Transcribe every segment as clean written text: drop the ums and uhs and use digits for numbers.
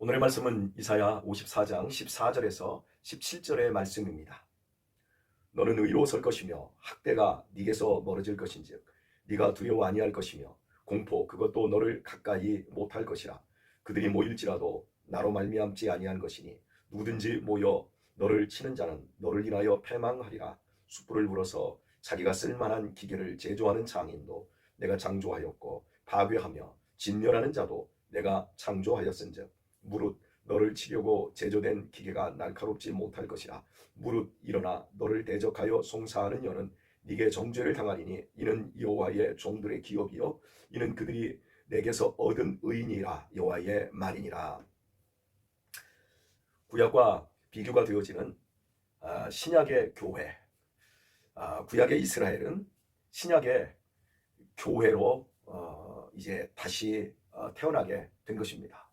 오늘의 말씀은 이사야 54장 14절에서 17절의 말씀입니다. 너는 의로 설 것이며 학대가 네게서 멀어질 것인즉 네가 두려워 아니할 것이며 공포 그것도 너를 가까이 못할 것이라. 그들이 모일지라도 나로 말미암지 아니한 것이니 누구든지 모여 너를 치는 자는 너를 인하여 패망하리라. 숯불을 불어서 자기가 쓸만한 기계를 제조하는 장인도 내가 창조하였고 파괴하며 진멸하는 자도 내가 창조하였은즉 무릇 너를 치려고 제조된 기계가 날카롭지 못할 것이라. 무릇 일어나 너를 대적하여 송사하는 여는 네게 정죄를 당하리니 이는 여호와의 종들의 기업이요 이는 그들이 내게서 얻은 의인이라. 여호와의 말이니라. 구약과 비교가 되어지는 신약의 교회, 구약의 이스라엘은 신약의 교회로 이제 다시 태어나게 된 것입니다.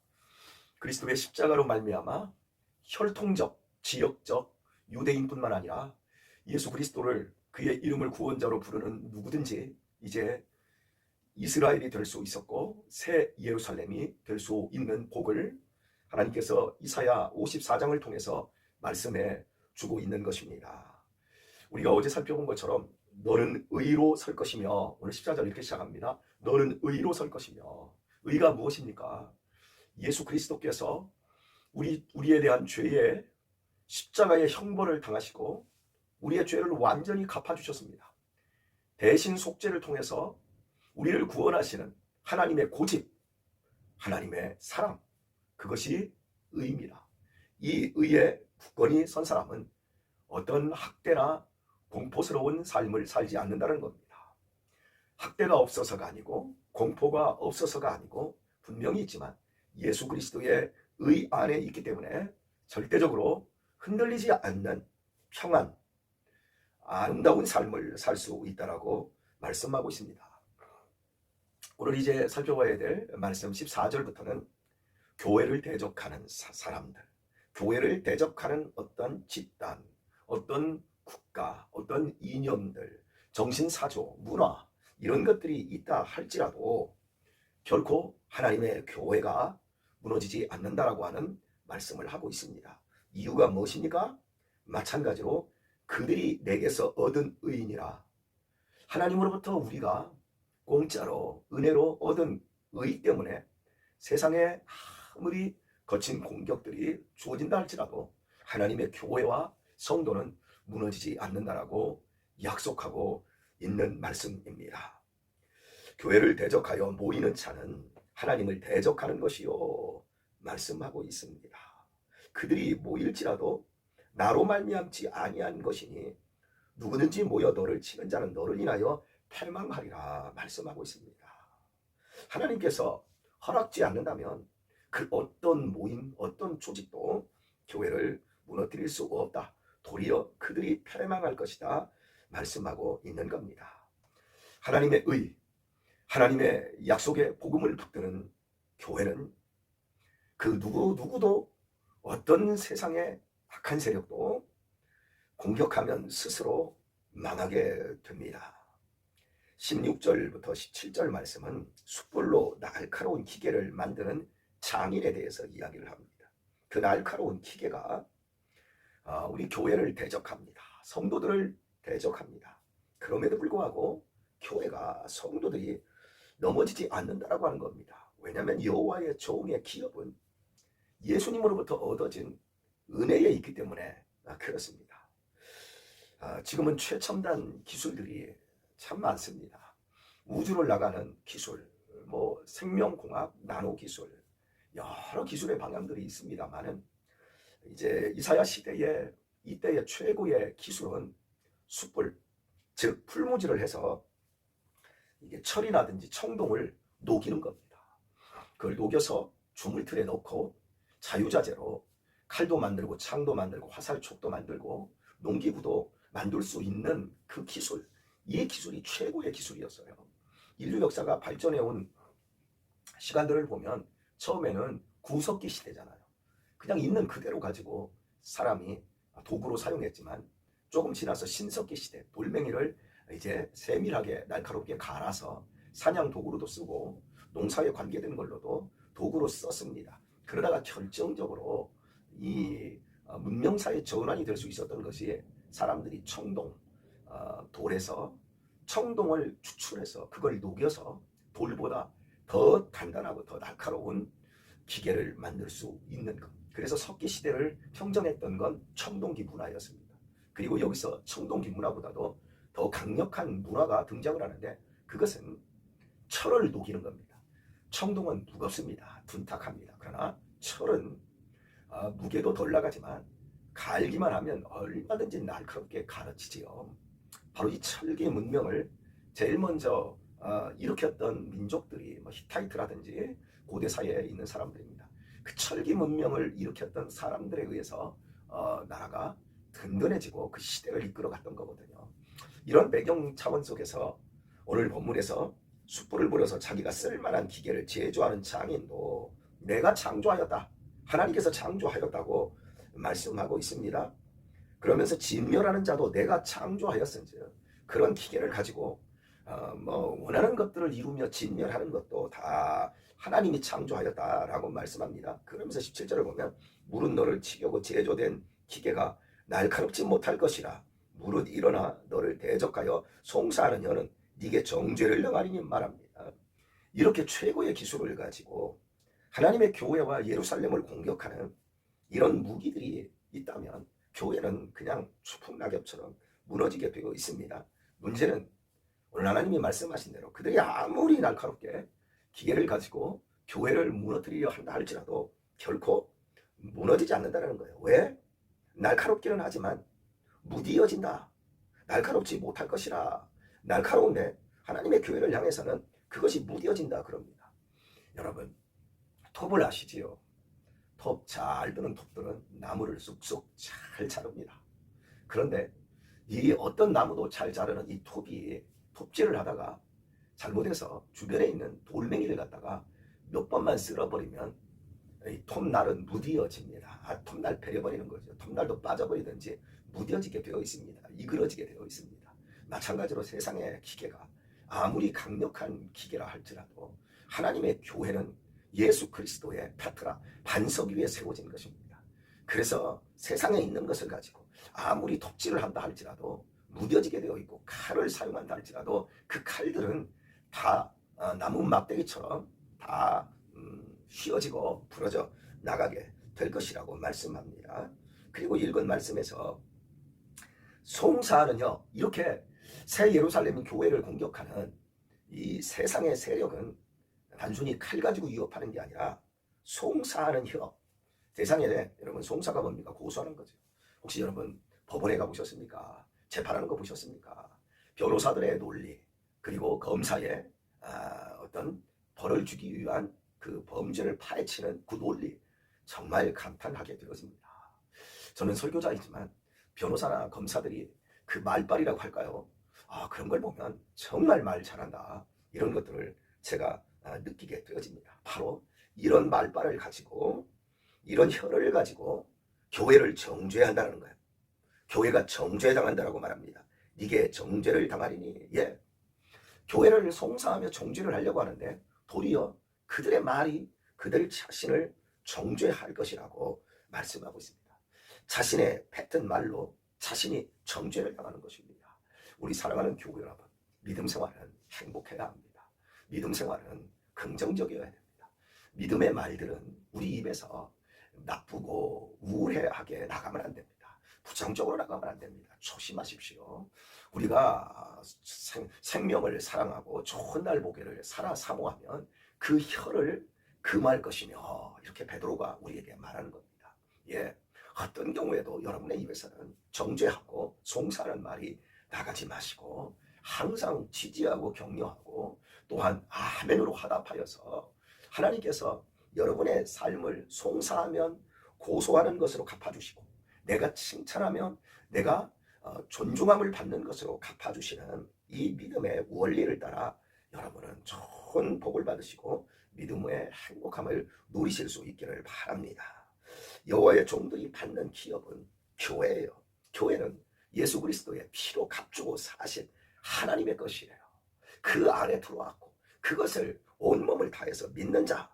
그리스도의 십자가로 말미암아 혈통적, 지역적 유대인뿐만 아니라 예수 그리스도를 그의 이름을 구원자로 부르는 누구든지 이제 이스라엘이 될 수 있었고 새 예루살렘이 될 수 있는 복을 하나님께서 이사야 54장을 통해서 말씀해 주고 있는 것입니다. 우리가 어제 살펴본 것처럼 너는 의로 설 것이며, 오늘 14절 이렇게 시작합니다. 너는 의로 설 것이며. 의가 무엇입니까? 예수 그리스도께서 우리에 대한 죄의 십자가의 형벌을 당하시고 우리의 죄를 완전히 갚아주셨습니다. 대신 속죄를 통해서 우리를 구원하시는 하나님의 고집, 하나님의 사랑, 그것이 의입니다. 이 의에 굳건히 선 사람은 어떤 학대나 공포스러운 삶을 살지 않는다는 겁니다. 학대가 없어서가 아니고 공포가 없어서가 아니고 분명히 있지만 예수 그리스도의 의 안에 있기 때문에 절대적으로 흔들리지 않는 평안, 아름다운 삶을 살 수 있다라고 말씀하고 있습니다. 오늘 이제 살펴봐야 될 말씀 14절부터는 교회를 대적하는 사람들, 교회를 대적하는 어떤 집단, 어떤 국가, 어떤 이념들, 정신사조, 문화 이런 것들이 있다 할지라도 결코 하나님의 교회가 무너지지 않는다라고 하는 말씀을 하고 있습니다. 이유가 무엇입니까? 마찬가지로 그들이 내게서 얻은 의인이라. 하나님으로부터 우리가 공짜로 은혜로 얻은 의 때문에 세상에 아무리 거친 공격들이 주어진다 할지라도 하나님의 교회와 성도는 무너지지 않는다라고 약속하고 있는 말씀입니다. 교회를 대적하여 모이는 자는 하나님을 대적하는 것이요 말씀하고 있습니다. 그들이 모일지라도 나로 말미암지 아니한 것이니 누구든지 모여 너를 치는 자는 너를 인하여 패망하리라 말씀하고 있습니다. 하나님께서 허락지 않는다면 그 어떤 모임, 어떤 조직도 교회를 무너뜨릴 수 없다. 도리어 그들이 패망할 것이다 말씀하고 있는 겁니다. 하나님의 의, 하나님의 약속의 복음을 붙드는 교회는 그 누구도 어떤 세상의 악한 세력도 공격하면 스스로 망하게 됩니다. 16절부터 17절 말씀은 숯불로 날카로운 기계를 만드는 장인에 대해서 이야기를 합니다. 그 날카로운 기계가 우리 교회를 대적합니다. 성도들을 대적합니다. 그럼에도 불구하고 교회가 성도들이 넘어지지 않는다라고 하는 겁니다. 왜냐하면 여호와의 종의 기업은 예수님으로부터 얻어진 은혜에 있기 때문에 그렇습니다. 지금은 최첨단 기술들이 참 많습니다. 우주를 나가는 기술, 생명공학, 나노기술, 여러 기술의 방향들이 있습니다만은 이제 이사야 시대에 이때의 최고의 기술은 숯불, 즉 풀무질을 해서 이게 철이라든지 청동을 녹이는 겁니다. 그걸 녹여서 주물틀에 넣고 자유자재로 칼도 만들고 창도 만들고 화살촉도 만들고 농기구도 만들 수 있는 그 기술, 이 기술이 최고의 기술이었어요. 인류 역사가 발전해온 시간들을 보면 처음에는 구석기 시대잖아요. 그냥 있는 그대로 가지고 사람이 도구로 사용했지만 조금 지나서 신석기 시대, 돌멩이를 이제 세밀하게 날카롭게 갈아서 사냥 도구로도 쓰고 농사에 관계된 걸로도 도구로 썼습니다. 그러다가 결정적으로 이 문명사의 전환이 될 수 있었던 것이 사람들이 돌에서 청동을 추출해서 그걸 녹여서 돌보다 더 단단하고 더 날카로운 기계를 만들 수 있는 것. 그래서 석기 시대를 평정했던 건 청동기 문화였습니다. 그리고 여기서 청동기 문화보다도 더 강력한 문화가 등장을 하는데 그것은 철을 녹이는 겁니다. 청동은 무겁습니다. 둔탁합니다. 그러나 철은 무게도 덜 나가지만 갈기만 하면 얼마든지 날카롭게 가르치지요. 바로 이 철기 문명을 제일 먼저 일으켰던 민족들이 히타이트라든지 고대 사회에 있는 사람들입니다. 그 철기 문명을 일으켰던 사람들에 의해서 나라가 든든해지고 그 시대를 이끌어갔던 거거든요. 이런 배경 차원 속에서 오늘 본문에서 숯불을 불여서 자기가 쓸만한 기계를 제조하는 장인도 내가 창조하였다, 하나님께서 창조하였다고 말씀하고 있습니다. 그러면서 진멸하는 자도 내가 창조하였은즉 그런 기계를 가지고 원하는 것들을 이루며 진멸하는 것도 다 하나님이 창조하였다라고 말씀합니다. 그러면서 17절을 보면 무릇 너를 치려고 제조된 기계가 날카롭지 못할 것이라. 무릇 일어나 너를 대적하여 송사하는 여는 네게 정죄를 명하리니 말합니다. 이렇게 최고의 기술을 가지고 하나님의 교회와 예루살렘을 공격하는 이런 무기들이 있다면 교회는 그냥 추풍 낙엽처럼 무너지게 되어 있습니다. 문제는 오늘 하나님이 말씀하신 대로 그들이 아무리 날카롭게 기계를 가지고 교회를 무너뜨리려 한다 할지라도 결코 무너지지 않는다는 거예요. 왜? 날카롭기는 하지만 무디어진다. 날카롭지 못할 것이라. 날카로운데 하나님의 교회를 향해서는 그것이 무디어진다 그럽니다. 여러분, 톱을 아시지요? 톱 잘 드는 톱들은 나무를 쑥쑥 잘 자릅니다. 그런데 이 어떤 나무도 잘 자르는 이 톱이 톱질을 하다가 잘못해서 주변에 있는 돌멩이를 갖다가 몇 번만 쓸어버리면 이 톱날은 무디어집니다. 톱날 베려버리는 거죠. 톱날도 빠져버리든지 무뎌지게 되어 있습니다. 이그러지게 되어 있습니다. 마찬가지로 세상의 기계가 아무리 강력한 기계라 할지라도 하나님의 교회는 예수 그리스도의 페트라 반석 위에 세워진 것입니다. 그래서 세상에 있는 것을 가지고 아무리 톱질을 한다 할지라도 무뎌지게 되어 있고 칼을 사용한다 할지라도 그 칼들은 다 나무 막대기처럼 다 휘어지고 부러져 나가게 될 것이라고 말씀합니다. 그리고 읽은 말씀에서 송사하는요, 이렇게 새 예루살렘 교회를 공격하는 이 세상의 세력은 단순히 칼 가지고 위협하는 게 아니라 송사하는 혀. 세상에 여러분 송사가 뭡니까? 고소하는 거죠. 혹시 여러분 법원에 가보셨습니까? 재판하는 거 보셨습니까? 변호사들의 논리, 그리고 검사의 어떤 벌을 주기 위한 그 범죄를 파헤치는 그 논리, 정말 감탄하게 되어집니다. 저는 설교자이지만 변호사나 검사들이 그 말빨이라고 할까요? 그런 걸 보면 정말 말 잘한다, 이런 것들을 제가 느끼게 되어집니다. 바로 이런 말빨을 가지고, 이런 혀를 가지고 교회를 정죄한다는 거예요. 교회가 정죄당한다라고 말합니다. 이게 정죄를 당하리니, 교회를 송사하며 정죄를 하려고 하는데 도리어 그들의 말이 그들 자신을 정죄할 것이라고 말씀하고 있습니다. 자신의 뱉은 말로 자신이 정죄를 당하는 것입니다. 우리 사랑하는 교회 여러분, 믿음 생활은 행복해야 합니다. 믿음 생활은 긍정적이어야 됩니다. 믿음의 말들은 우리 입에서 나쁘고 우울하게 나가면 안 됩니다. 부정적으로 나가면 안 됩니다. 조심하십시오. 우리가 생명을 사랑하고 좋은 날 보기를 살아 사모하면 그 혀를 금할 것이며, 이렇게 베드로가 우리에게 말하는 겁니다. 어떤 경우에도 여러분의 입에서는 정죄하고 송사하는 말이 나가지 마시고 항상 지지하고 격려하고 또한 아멘으로 화답하여서 하나님께서 여러분의 삶을 송사하면 고소하는 것으로 갚아주시고, 내가 칭찬하면 내가 존중함을 받는 것으로 갚아주시는 이 믿음의 원리를 따라 여러분은 좋은 복을 받으시고 믿음의 행복함을 누리실 수 있기를 바랍니다. 여호와의 종들이 받는 기업은 교회예요. 교회는 예수 그리스도의 피로 값주고 사신 하나님의 것이에요. 그 안에 들어왔고 그것을 온몸을 다해서 믿는 자,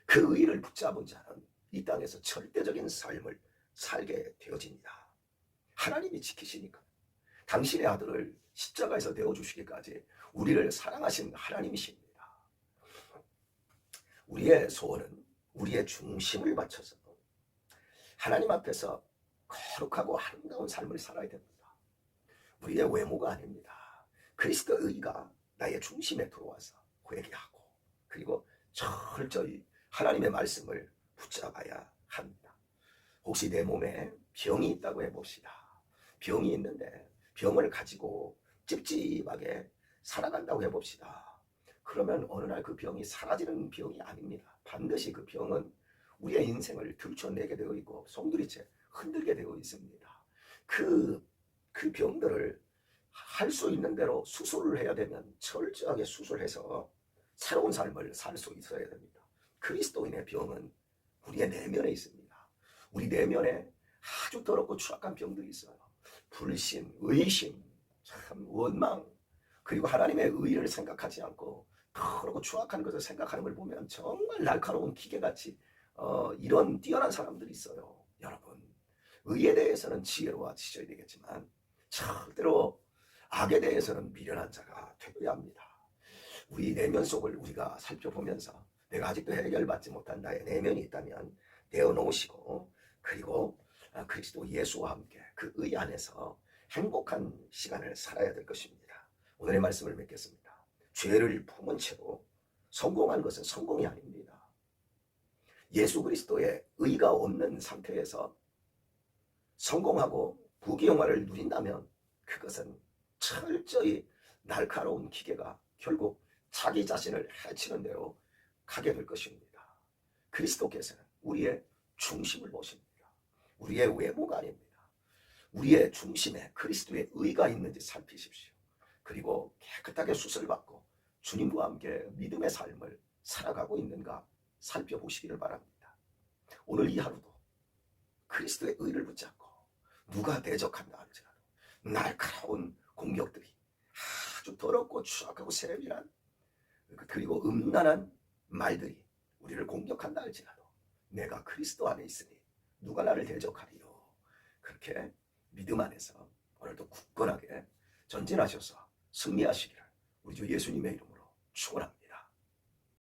그 의를 붙잡은 자는 이 땅에서 절대적인 삶을 살게 되어집니다. 하나님이 지키시니까. 당신의 아들을 십자가에서 내어주시기까지 우리를 사랑하신 하나님이십니다. 우리의 소원은 우리의 중심을 맞춰서 하나님 앞에서 거룩하고 아름다운 삶을 살아야 됩니다. 우리의 외모가 아닙니다. 그리스도의 의가 나의 중심에 들어와서 회개하고 그리고 철저히 하나님의 말씀을 붙잡아야 합니다. 혹시 내 몸에 병이 있다고 해봅시다. 병이 있는데 병을 가지고 찝찝하게 살아간다고 해봅시다. 그러면 어느 날 그 병이 사라지는 병이 아닙니다. 반드시 그 병은 우리의 인생을 들춰내게 되어 있고 송두리째 흔들게 되어 있습니다. 그 병들을 할 수 있는 대로 수술을 해야 되면 철저하게 수술해서 새로운 삶을 살 수 있어야 됩니다. 그리스도인의 병은 우리의 내면에 있습니다. 우리 내면에 아주 더럽고 추악한 병들이 있어요. 불신, 의심, 참 원망, 그리고 하나님의 의를 생각하지 않고 더럽고 추악한 것을 생각하는 걸 보면 정말 날카로운 기계같이 이런 뛰어난 사람들이 있어요. 여러분, 의에 대해서는 지혜로워지셔야 되겠지만 절대로 악에 대해서는 미련한 자가 되어야 합니다. 우리 내면 속을 우리가 살펴보면서 내가 아직도 해결받지 못한 나의 내면이 있다면 내어놓으시고 그리고 그리스도 예수와 함께 그 의 안에서 행복한 시간을 살아야 될 것입니다. 오늘의 말씀을 맺겠습니다. 죄를 품은 채로 성공한 것은 성공이 아닙니다. 예수 그리스도의 의가 없는 상태에서 성공하고 부귀영화를 누린다면 그것은 철저히 날카로운 기계가 결국 자기 자신을 해치는 대로 가게 될 것입니다. 그리스도께서는 우리의 중심을 보십니다. 우리의 외모가 아닙니다. 우리의 중심에 그리스도의 의가 있는지 살피십시오. 그리고 깨끗하게 수술받고 주님과 함께 믿음의 삶을 살아가고 있는가 살펴보시기를 바랍니다. 오늘 이 하루도 그리스도의 의를 붙잡고 누가 대적한다 할지라도 날카로운 공격들이 아주 더럽고 추악하고 세밀한 그리고 음란한 말들이 우리를 공격한다 할지라도 내가 그리스도 안에 있으니 누가 나를 대적하리요. 그렇게 믿음 안에서 오늘도 굳건하게 전진하셔서 승리하시기를 우리 주 예수님의 이름으로 축원합니다.